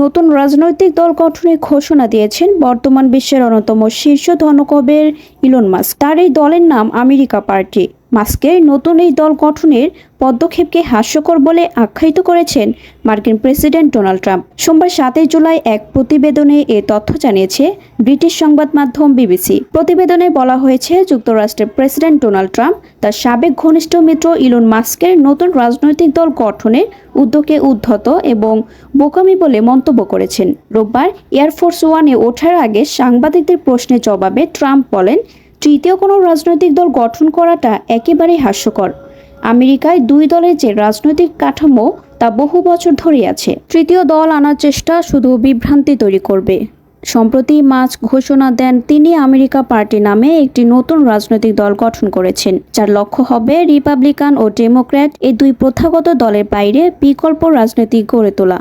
নতুন রাজনৈতিক দল গঠনের ঘোষণা দিয়েছেন বর্তমান বিশ্বের অন্যতম শীর্ষ ধনকুবের ইলন মাস্ক। তার এই দলের নাম আমেরিকা পার্টি। মাস্কের নতুন এই দল গঠনের পদক্ষেপকে হাস্যকর বলে আখ্যায়িত করেছেন মার্কিন প্রেসিডেন্ট ডোনাল্ড ট্রাম্প। সোমবার 7 জুলাই এক প্রতিবেদনে এ তথ্য জানিয়েছে ব্রিটিশ সংবাদ মাধ্যম বিবিসি। প্রতিবেদনে বলা হয়েছে, যুক্তরাষ্ট্রের প্রেসিডেন্ট ডোনাল্ড ট্রাম্প তার সাবেক ঘনিষ্ঠ মিত্র ইলন মাস্কের নতুন রাজনৈতিক দল গঠনের উদ্যোগে উদ্ধত এবং বোকামি বলে মন্তব্য করেছেন। রোববার এয়ারফোর্স ওয়ানে ওঠার আগে সাংবাদিকদের প্রশ্নের জবাবে ট্রাম্প বলেন, তৃতীয় কোনো রাজনৈতিক দল গঠন করাটা একেবারেই হাস্যকর। আমেরিকায় দুই দলের যে রাজনৈতিক কাঠামো তা বহু বছর ধরেই আছে। তৃতীয় দল আনার চেষ্টা শুধু বিভ্রান্তি তৈরি করবে। সম্প্রতি মাস্ক ঘোষণা দেন তিনি আমেরিকা পার্টি নামে একটি নতুন রাজনৈতিক দল গঠন করেছেন, যার লক্ষ্য হবে রিপাবলিকান ও ডেমোক্র্যাট এই দুই প্রথাগত দলের বাইরে বিকল্প রাজনীতি গড়ে তোলা।